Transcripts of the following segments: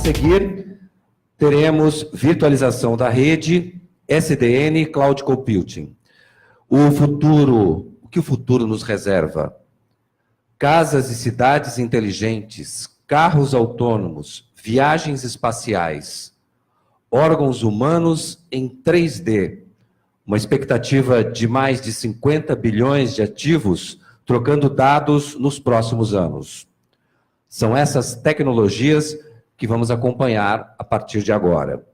seguir, teremos virtualização da rede, SDN, Cloud Computing. O que o futuro nos reserva? Casas e cidades inteligentes, carros autônomos, viagens espaciais, órgãos humanos em 3D, uma expectativa de mais de 50 bilhões de ativos trocando dados nos próximos anos. São essas tecnologias que vamos acompanhar a partir de agora.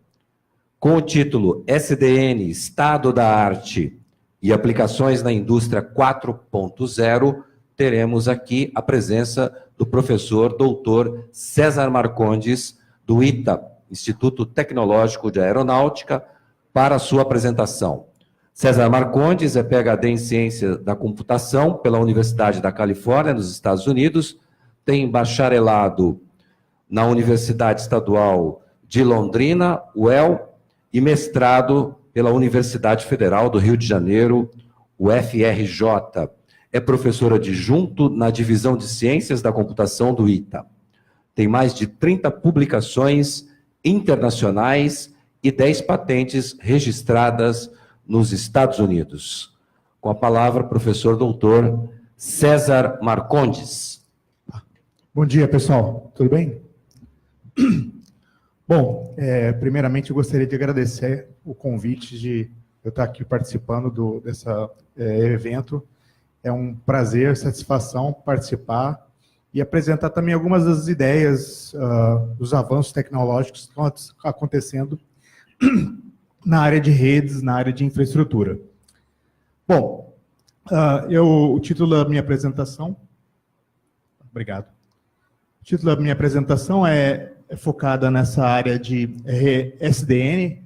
Com o título SDN, Estado da Arte e Aplicações na Indústria 4.0, teremos aqui a presença do professor doutor César Marcondes, do ITA, Instituto Tecnológico de Aeronáutica, para a sua apresentação. César Marcondes é PhD em Ciência da Computação pela Universidade da Califórnia, nos Estados Unidos, tem bacharelado na Universidade Estadual de Londrina, UEL, e mestrado pela Universidade Federal do Rio de Janeiro, UFRJ. É professor adjunto na Divisão de Ciências da Computação do ITA. Tem mais de 30 publicações internacionais e 10 patentes registradas nos Estados Unidos. Com a palavra, professor doutor César Marcondes. Bom dia, pessoal. Tudo bem? Bom, primeiramente eu gostaria de agradecer o convite de eu estar aqui participando desse evento. É um prazer, satisfação participar e apresentar também algumas das ideias, dos avanços tecnológicos que estão acontecendo na área de redes, na área de infraestrutura. Bom, o título da minha apresentação... Obrigado. O título da minha apresentação é focada nessa área de SDN,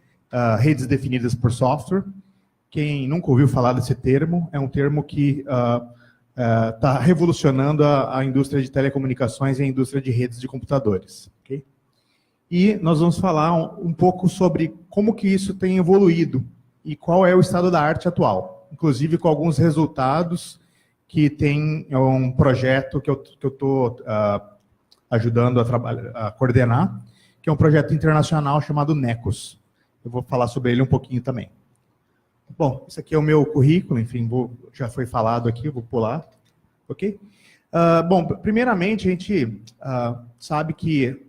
redes definidas por software. Quem nunca ouviu falar desse termo, é um termo que está revolucionando a indústria de telecomunicações e a indústria de redes de computadores. Okay? E nós vamos falar um pouco sobre como que isso tem evoluído e qual é o estado da arte atual, inclusive com alguns resultados que tem um projeto que eu estou ajudando a coordenar, que é um projeto internacional chamado NECOS. Eu vou falar sobre ele um pouquinho também. Bom, esse aqui é o meu currículo, enfim, já foi falado aqui, vou pular, ok? Bom, primeiramente, a gente sabe que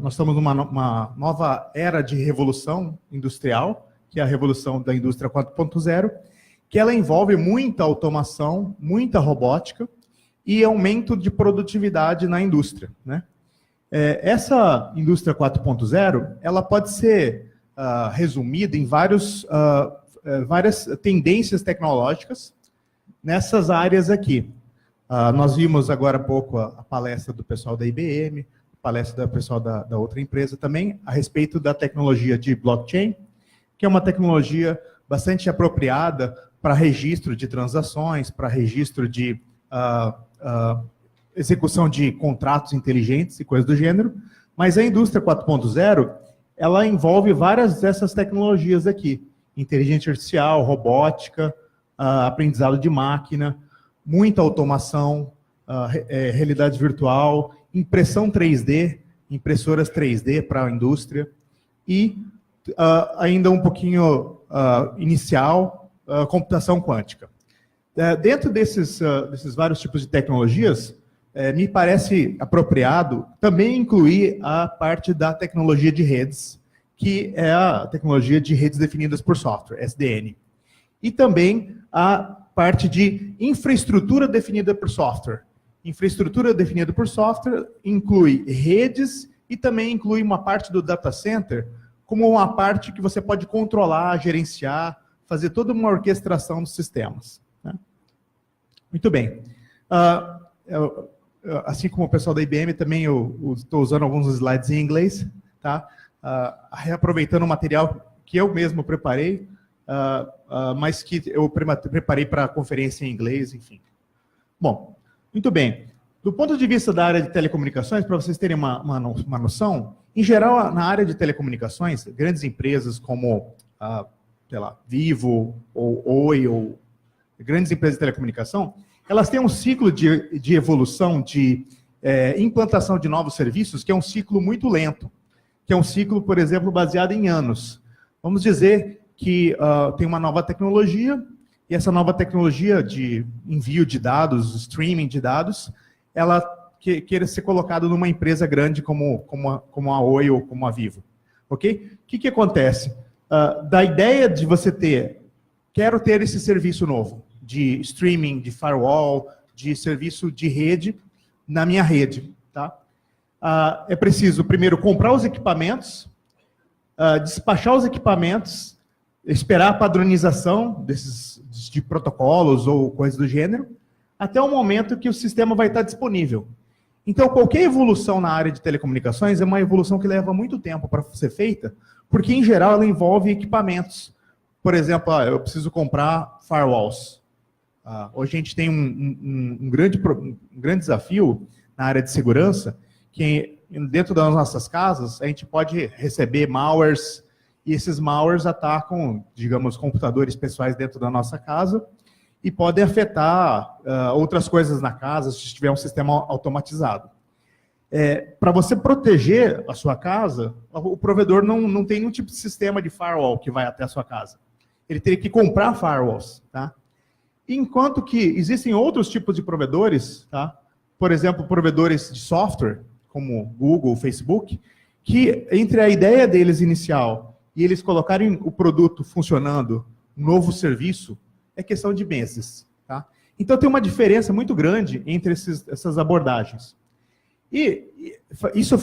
nós estamos numa nova era de revolução industrial, que é a revolução da indústria 4.0, que ela envolve muita automação, muita robótica e aumento de produtividade na indústria, né? Essa indústria 4.0, ela pode ser resumida em várias tendências tecnológicas nessas áreas aqui. Nós vimos agora há pouco a palestra do pessoal da IBM, a palestra do pessoal da outra empresa também, a respeito da tecnologia de blockchain, que é uma tecnologia bastante apropriada para registro de transações, para registro de execução de contratos inteligentes e coisas do gênero, mas a indústria 4.0, ela envolve várias dessas tecnologias aqui. Inteligência artificial, robótica, aprendizado de máquina, muita automação, realidade virtual, impressão 3D, impressoras 3D para a indústria e ainda um pouquinho inicial, computação quântica. Dentro desses vários tipos de tecnologias, me parece apropriado também incluir a parte da tecnologia de redes, que é a tecnologia de redes definidas por software, SDN. E também a parte de infraestrutura definida por software. Infraestrutura definida por software inclui redes e também inclui uma parte do data center, como uma parte que você pode controlar, gerenciar, fazer toda uma orquestração dos sistemas. Né? Muito bem. Assim como o pessoal da IBM, também eu estou usando alguns slides em inglês, tá? Reaproveitando o material que eu mesmo preparei, mas que eu preparei para a conferência em inglês, enfim. Bom, muito bem. Do ponto de vista da área de telecomunicações, para vocês terem uma noção, em geral, na área de telecomunicações, grandes empresas como, sei lá, Vivo, ou Oi, ou grandes empresas de telecomunicação, elas têm um ciclo de evolução, de implantação de novos serviços, que é um ciclo muito lento. que é um ciclo, por exemplo, baseado em anos. Vamos dizer que tem uma nova tecnologia, e essa nova tecnologia de envio de dados, streaming de dados, ela queira ser colocada numa empresa grande como a Oi ou como a Vivo. Ok? O que acontece? Da ideia de você quero ter esse serviço novo, de streaming, de firewall, de serviço de rede, na minha rede. Tá? É preciso, primeiro, comprar os equipamentos, despachar os equipamentos, esperar a padronização de protocolos ou coisas do gênero, até o momento que o sistema vai estar disponível. Então, qualquer evolução na área de telecomunicações é uma evolução que leva muito tempo para ser feita, porque, em geral, ela envolve equipamentos. Por exemplo, eu preciso comprar firewalls. Hoje a gente tem um grande desafio na área de segurança, que dentro das nossas casas, a gente pode receber malwares, e esses malwares atacam, digamos, computadores pessoais dentro da nossa casa, e podem afetar outras coisas na casa, se tiver um sistema automatizado. Para você proteger a sua casa, o provedor não tem nenhum tipo de sistema de firewall que vai até a sua casa. Ele teria que comprar firewalls. Tá? Enquanto que existem outros tipos de provedores, tá? Por exemplo, provedores de software, como Google, Facebook, que entre a ideia deles inicial e eles colocarem o produto funcionando, um novo serviço, é questão de meses. Tá? Então tem uma diferença muito grande entre essas abordagens. E isso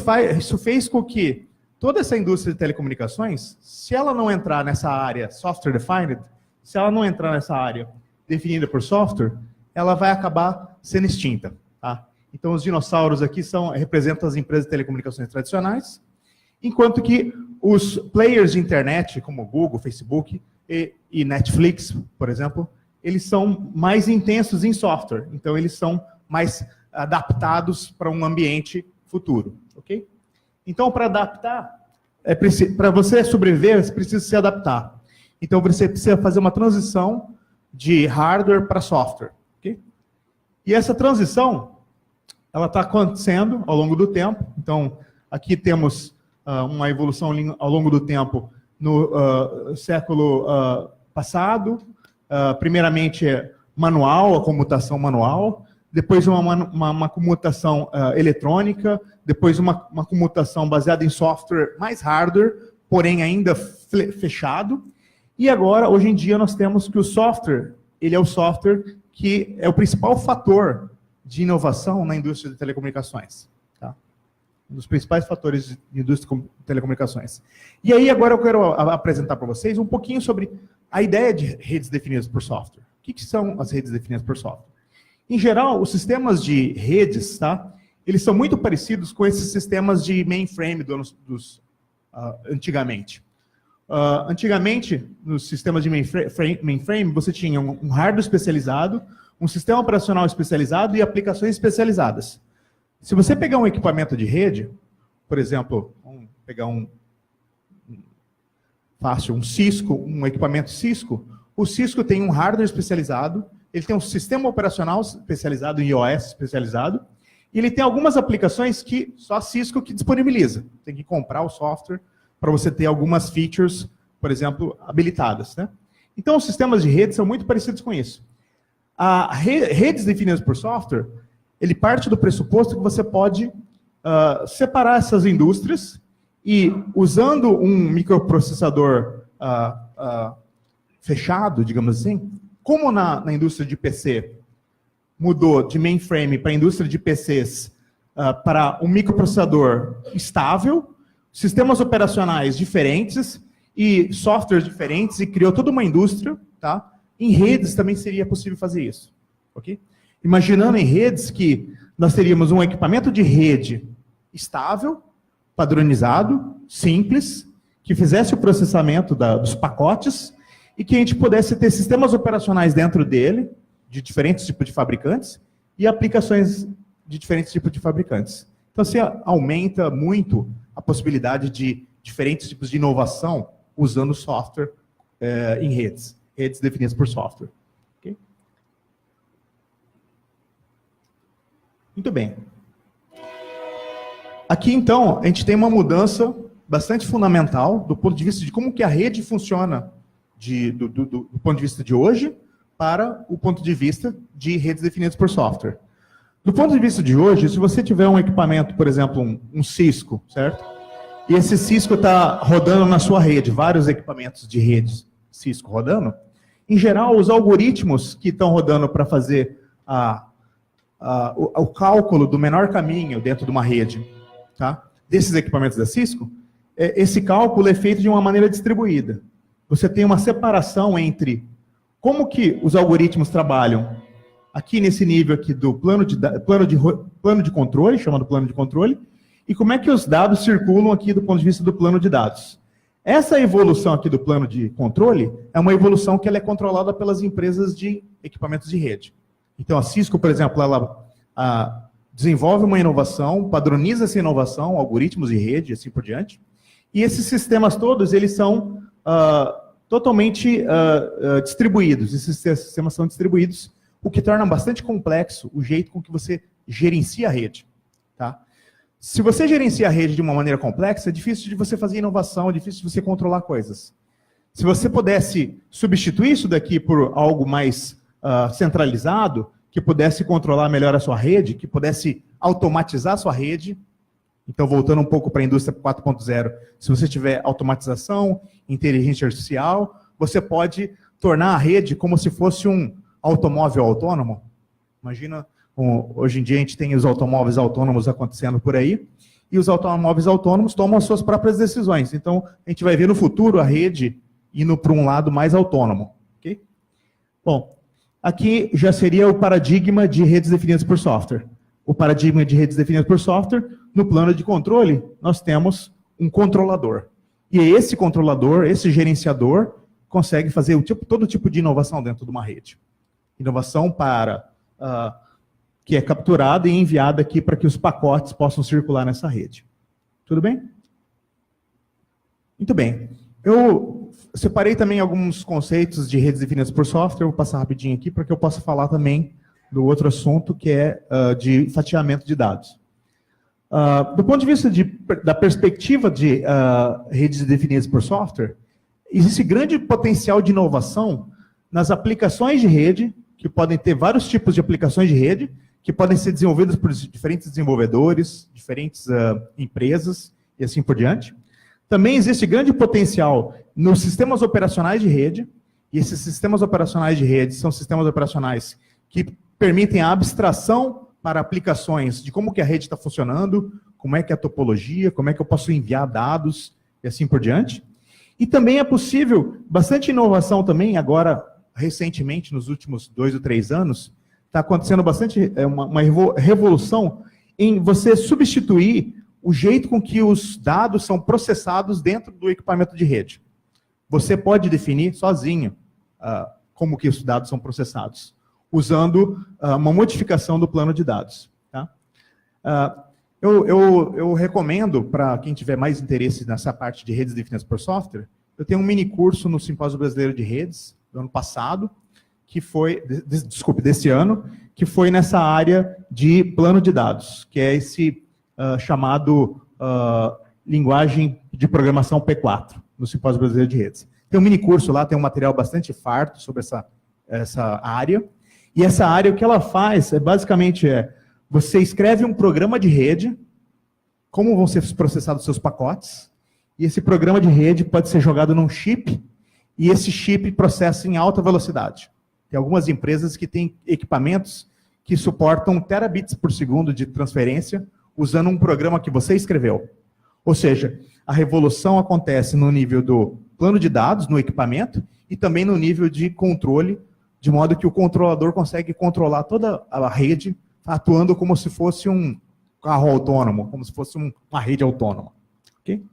fez com que toda essa indústria de telecomunicações, se ela não entrar nessa área software defined, se ela não entrar nessa área definida por software, ela vai acabar sendo extinta. Tá? Então os dinossauros aqui representam as empresas de telecomunicações tradicionais, enquanto que os players de internet, como Google, Facebook e Netflix, por exemplo, eles são mais intensos em software. Então, eles são mais adaptados para um ambiente futuro. Ok? Então, para adaptar, para você sobreviver, você precisa se adaptar. Então, você precisa fazer uma transição de hardware para software. Okay? E essa transição, ela está acontecendo ao longo do tempo. Então, aqui temos uma evolução ao longo do tempo no século passado, primeiramente manual, a comutação manual, depois uma comutação eletrônica, depois uma comutação baseada em software mais hardware, porém ainda fechado, e agora, hoje em dia, nós temos que o software, ele é o software que é o principal fator de inovação na indústria de telecomunicações. Um dos principais fatores de indústria de telecomunicações. E aí, agora eu quero apresentar para vocês um pouquinho sobre a ideia de redes definidas por software. O que são as redes definidas por software? Em geral, os sistemas de redes, tá? Eles são muito parecidos com esses sistemas de mainframe antigamente. Antigamente, nos sistemas de mainframe, você tinha um hardware especializado, um sistema operacional especializado e aplicações especializadas. Se você pegar um equipamento de rede, por exemplo, vamos pegar um Cisco, um equipamento Cisco, o Cisco tem um hardware especializado, ele tem um sistema operacional especializado, em iOS especializado, e ele tem algumas aplicações que só a Cisco que disponibiliza. Tem que comprar o software para você ter algumas features, por exemplo, habilitadas. Né? Então, os sistemas de rede são muito parecidos com isso. Redes definidas por software, ele parte do pressuposto que você pode separar essas indústrias e, usando um microprocessador fechado, digamos assim, como na indústria de PC mudou de mainframe para a indústria de PCs para um microprocessador estável, sistemas operacionais diferentes e softwares diferentes, e criou toda uma indústria, tá? Em redes também seria possível fazer isso. Ok? Imaginando em redes que nós teríamos um equipamento de rede estável, padronizado, simples, que fizesse o processamento dos pacotes e que a gente pudesse ter sistemas operacionais dentro dele, de diferentes tipos de fabricantes, e aplicações de diferentes tipos de fabricantes. Então, você aumenta muito a possibilidade de diferentes tipos de inovação usando software em redes definidas por software. Muito bem. Aqui, então, a gente tem uma mudança bastante fundamental do ponto de vista de como que a rede funciona do ponto de vista de hoje para o ponto de vista de redes definidas por software. Do ponto de vista de hoje, se você tiver um equipamento, por exemplo, um Cisco, certo? E esse Cisco está rodando na sua rede, vários equipamentos de redes Cisco rodando, em geral, os algoritmos que estão rodando para fazer o cálculo do menor caminho dentro de uma rede, tá? Desses equipamentos da Cisco, esse cálculo é feito de uma maneira distribuída. Você tem uma separação entre como que os algoritmos trabalham aqui nesse nível aqui do plano de controle, chamado plano de controle, e como é que os dados circulam aqui do ponto de vista do plano de dados. Essa evolução aqui do plano de controle é uma evolução que ela é controlada pelas empresas de equipamentos de rede. Então, a Cisco, por exemplo, ela desenvolve uma inovação, padroniza essa inovação, algoritmos de rede e assim por diante, e esses sistemas todos, eles são totalmente distribuídos. Esses sistemas são distribuídos, o que torna bastante complexo o jeito com que você gerencia a rede. Tá? Se você gerencia a rede de uma maneira complexa, é difícil de você fazer inovação, é difícil de você controlar coisas. Se você pudesse substituir isso daqui por algo mais centralizado, que pudesse controlar melhor a sua rede, que pudesse automatizar a sua rede, então voltando um pouco para a indústria 4.0, se você tiver automatização, inteligência artificial, você pode tornar a rede como se fosse um automóvel autônomo. Imagina, hoje em dia a gente tem os automóveis autônomos acontecendo por aí, e os automóveis autônomos tomam as suas próprias decisões. Então, a gente vai ver no futuro a rede indo para um lado mais autônomo. Okay? Bom, aqui já seria o paradigma de redes definidas por software. O paradigma de redes definidas por software, no plano de controle, nós temos um controlador. E esse controlador, esse gerenciador, consegue fazer todo tipo de inovação dentro de uma rede. Inovação que é capturada e enviada aqui para que os pacotes possam circular nessa rede. Tudo bem? Muito bem. Eu separei também alguns conceitos de redes definidas por software, vou passar rapidinho aqui para que eu possa falar também do outro assunto, que é de fatiamento de dados. Do ponto de vista da perspectiva de redes definidas por software, existe grande potencial de inovação nas aplicações de rede, que podem ter vários tipos de aplicações de rede, que podem ser desenvolvidas por diferentes desenvolvedores, diferentes empresas e assim por diante. Também existe grande potencial nos sistemas operacionais de rede, e esses sistemas operacionais de rede são sistemas operacionais que permitem a abstração para aplicações de como que a rede está funcionando, como é que é a topologia, como é que eu posso enviar dados e assim por diante. E também é possível, bastante inovação também, agora, recentemente, nos últimos 2 ou 3 anos, está acontecendo bastante uma revolução em você substituir o jeito com que os dados são processados dentro do equipamento de rede. Você pode definir sozinho como que os dados são processados, usando uma modificação do plano de dados. Tá? Eu recomendo, para quem tiver mais interesse nessa parte de redes definidas por software, eu tenho um mini curso no Simpósio Brasileiro de Redes, do ano passado, que foi, desse ano, que foi nessa área de plano de dados, que é esse chamado linguagem de programação P4, no Simpósio Brasileiro de Redes. Tem um mini curso lá, tem um material bastante farto sobre essa área, e essa área, o que ela faz, basicamente você escreve um programa de rede, como vão ser processados seus pacotes, e esse programa de rede pode ser jogado num chip, e esse chip processa em alta velocidade. Tem algumas empresas que têm equipamentos que suportam terabits por segundo de transferência, usando um programa que você escreveu. Ou seja, a revolução acontece no nível do plano de dados, no equipamento, e também no nível de controle, de modo que o controlador consegue controlar toda a rede, atuando como se fosse um carro autônomo, como se fosse uma rede autônoma. Ok?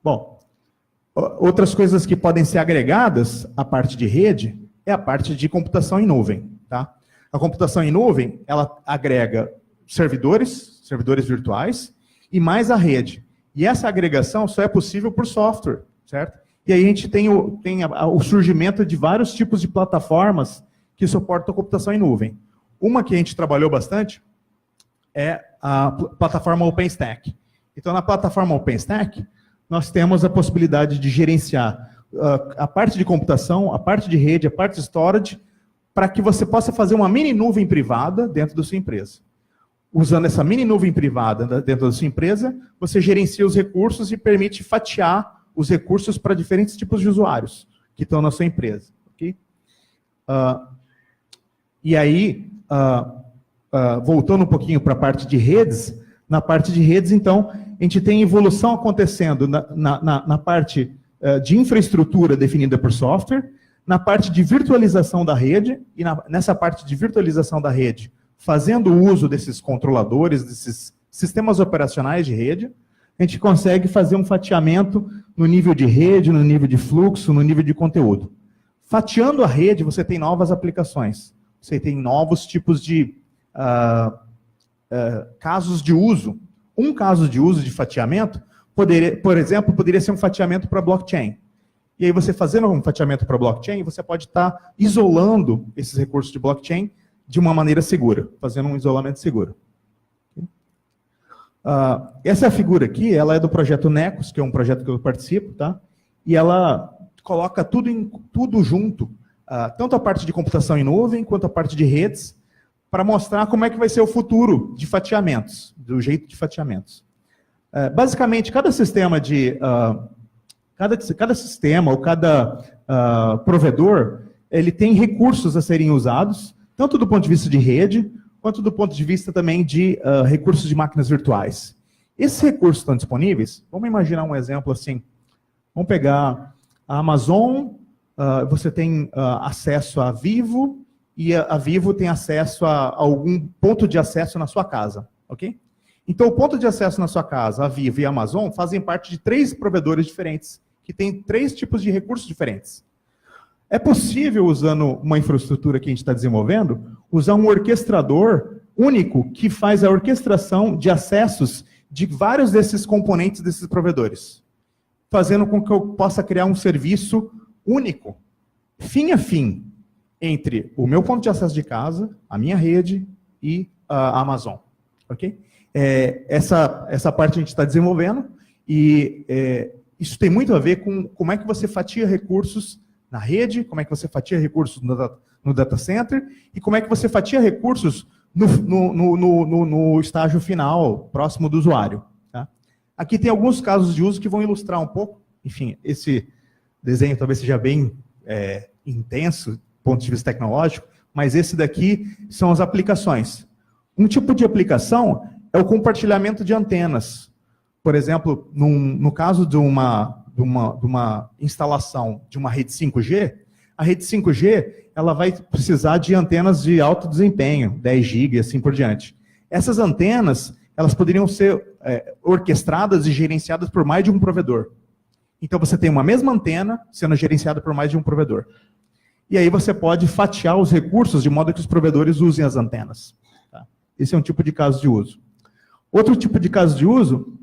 Bom, outras coisas que podem ser agregadas à parte de rede é a parte de computação em nuvem. Tá? A computação em nuvem, ela agrega servidores virtuais e mais a rede. E essa agregação só é possível por software, certo? E aí a gente tem o surgimento de vários tipos de plataformas que suportam a computação em nuvem. Uma que a gente trabalhou bastante é a plataforma OpenStack. Então, na plataforma OpenStack, nós temos a possibilidade de gerenciar a parte de computação, a parte de rede, a parte de storage, para que você possa fazer uma mini nuvem privada dentro da sua empresa. Usando essa mini nuvem privada dentro da sua empresa, você gerencia os recursos e permite fatiar os recursos para diferentes tipos de usuários que estão na sua empresa. Okay? E aí, voltando um pouquinho para a parte de redes, na parte de redes, então, a gente tem evolução acontecendo na parte de infraestrutura definida por software, na parte de virtualização da rede, e nessa parte de virtualização da rede, fazendo uso desses controladores, desses sistemas operacionais de rede, a gente consegue fazer um fatiamento no nível de rede, no nível de fluxo, no nível de conteúdo. Fatiando a rede, você tem novas aplicações. Você tem novos tipos de casos de uso. Um caso de uso de fatiamento, por exemplo, poderia ser um fatiamento para blockchain. E aí você fazendo um fatiamento para blockchain, você pode estar isolando esses recursos de blockchain de uma maneira segura, fazendo um isolamento seguro. Essa figura aqui, ela é do projeto Necos, que é um projeto que eu participo, tá? E ela coloca tudo junto, tanto a parte de computação em nuvem, quanto a parte de redes, para mostrar como é que vai ser o futuro de fatiamentos, do jeito de fatiamentos. Basicamente, cada sistema ou cada provedor, ele tem recursos a serem usados, tanto do ponto de vista de rede, quanto do ponto de vista também de recursos de máquinas virtuais. Esses recursos estão disponíveis? Vamos imaginar um exemplo assim. Vamos pegar a Amazon, você tem acesso a Vivo, e a Vivo tem acesso a algum ponto de acesso na sua casa, ok? Então, o ponto de acesso na sua casa, a Vivo e a Amazon, fazem parte de 3 provedores diferentes, que têm 3 tipos de recursos diferentes. É possível, usando uma infraestrutura que a gente está desenvolvendo, usar um orquestrador único que faz a orquestração de acessos de vários desses componentes desses provedores, fazendo com que eu possa criar um serviço único, fim a fim, entre o meu ponto de acesso de casa, a minha rede e a Amazon. Ok? Essa parte a gente está desenvolvendo e isso tem muito a ver com como é que você fatia recursos na rede, como é que você fatia recursos no data center e como é que você fatia recursos no estágio final, próximo do usuário. Tá? Aqui tem alguns casos de uso que vão ilustrar um pouco. Enfim, esse desenho talvez seja bem intenso, do ponto de vista tecnológico, mas esse daqui são as aplicações. Um tipo de aplicação é o compartilhamento de antenas. Por exemplo, no caso de uma instalação de uma rede 5G, a rede 5G ela vai precisar de antenas de alto desempenho, 10 GB e assim por diante. Essas antenas, elas poderiam ser orquestradas e gerenciadas por mais de um provedor. Então você tem uma mesma antena sendo gerenciada por mais de um provedor. E aí você pode fatiar os recursos de modo que os provedores usem as antenas. Tá? Esse é um tipo de caso de uso. Outro tipo de caso de uso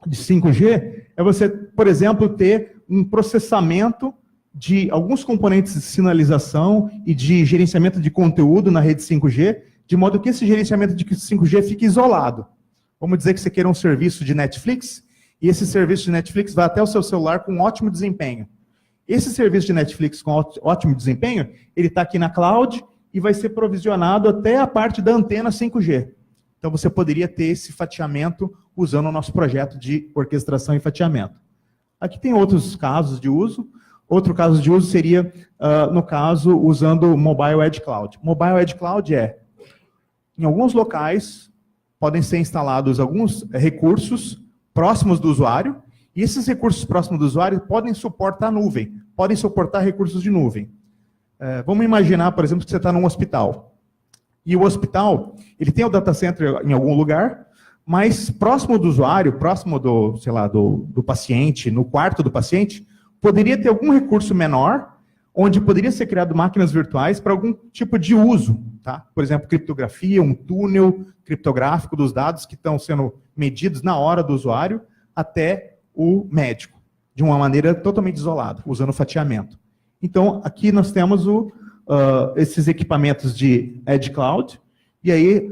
de 5G é você, por exemplo, ter um processamento de alguns componentes de sinalização e de gerenciamento de conteúdo na rede 5G, de modo que esse gerenciamento de 5G fique isolado. Vamos dizer que você queira um serviço de Netflix, e esse serviço de Netflix vai até o seu celular com ótimo desempenho. Esse serviço de Netflix com ótimo desempenho, ele está aqui na cloud e vai ser provisionado até a parte da antena 5G. Então você poderia ter esse fatiamento usando o nosso projeto de orquestração e fatiamento. Aqui tem outros casos de uso. Outro caso de uso seria, no caso, usando o Mobile Edge Cloud. Mobile Edge Cloud em alguns locais, podem ser instalados alguns recursos próximos do usuário, e esses recursos próximos do usuário podem suportar nuvem, podem suportar recursos de nuvem. Vamos imaginar, por exemplo, que você está num hospital. E o hospital, ele tem o data center em algum lugar, mas próximo do usuário, próximo do, sei lá, do paciente, no quarto do paciente, poderia ter algum recurso menor, onde poderia ser criado máquinas virtuais para algum tipo de uso. Tá? Por exemplo, criptografia, um túnel criptográfico dos dados que estão sendo medidos na hora do usuário até o médico, de uma maneira totalmente isolada, usando fatiamento. Então, aqui nós temos esses equipamentos de Edge Cloud, e aí,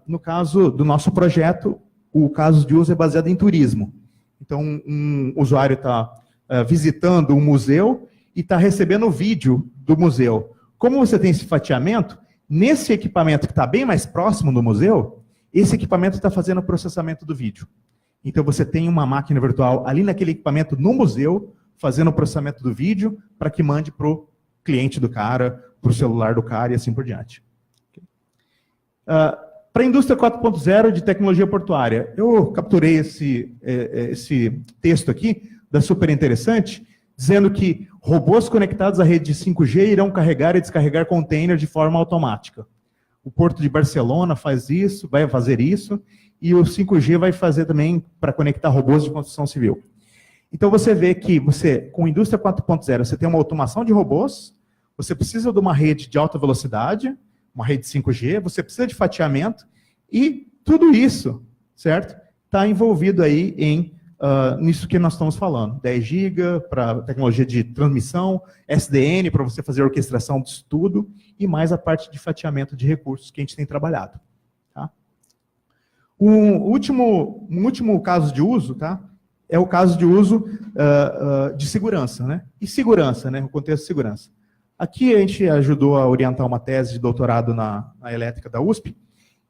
no caso do nosso projeto, o caso de uso é baseado em turismo. Então, um usuário está visitando um museu e está recebendo o vídeo do museu. Como você tem esse fatiamento, nesse equipamento que está bem mais próximo do museu, esse equipamento está fazendo o processamento do vídeo. Então, você tem uma máquina virtual ali naquele equipamento no museu, fazendo o processamento do vídeo para que mande para o cliente do cara, para o celular do cara e assim por diante. Para a indústria 4.0 de tecnologia portuária, eu capturei esse texto aqui, da Super Interessante, dizendo que robôs conectados à rede de 5G irão carregar e descarregar containers de forma automática. O Porto de Barcelona faz isso, vai fazer isso, e o 5G vai fazer também para conectar robôs de construção civil. Então você vê que você, com a indústria 4.0, você tem uma automação de robôs, você precisa de uma rede de alta velocidade, uma rede 5G, você precisa de fatiamento, e tudo isso, certo? Está envolvido aí nisso que nós estamos falando. 10 GB para tecnologia de transmissão, SDN para você fazer a orquestração disso tudo, e mais a parte de fatiamento de recursos que a gente tem trabalhado. Tá? Um último caso de uso, tá? É o caso de uso de segurança, né? E segurança, né? O contexto de segurança. Aqui a gente ajudou a orientar uma tese de doutorado na elétrica da USP,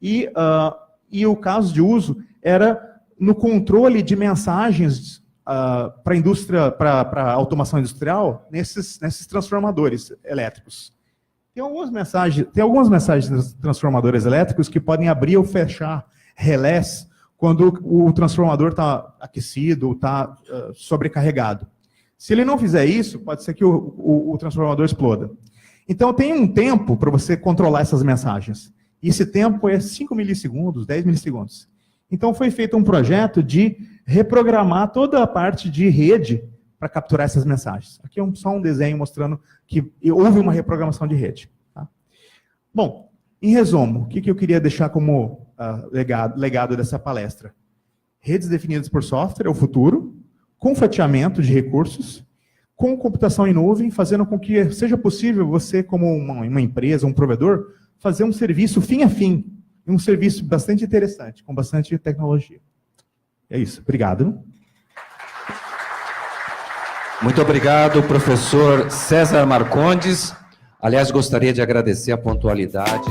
e o caso de uso era no controle de mensagens para a indústria, para a automação industrial, nesses transformadores elétricos. Tem algumas mensagens nos transformadores elétricos que podem abrir ou fechar relés quando o transformador está aquecido ou está sobrecarregado. Se ele não fizer isso, pode ser que o transformador exploda. Então, tem um tempo para você controlar essas mensagens. E esse tempo é 5 milissegundos, 10 milissegundos. Então, foi feito um projeto de reprogramar toda a parte de rede para capturar essas mensagens. Aqui é só um desenho mostrando que houve uma reprogramação de rede. Tá? Bom, em resumo, o que eu queria deixar como legado dessa palestra? Redes definidas por software é o futuro, com fatiamento de recursos, com computação em nuvem, fazendo com que seja possível você, como uma empresa, um provedor, fazer um serviço fim a fim, um serviço bastante interessante, com bastante tecnologia. É isso. Obrigado. Muito obrigado, professor César Marcondes. Aliás, gostaria de agradecer a pontualidade.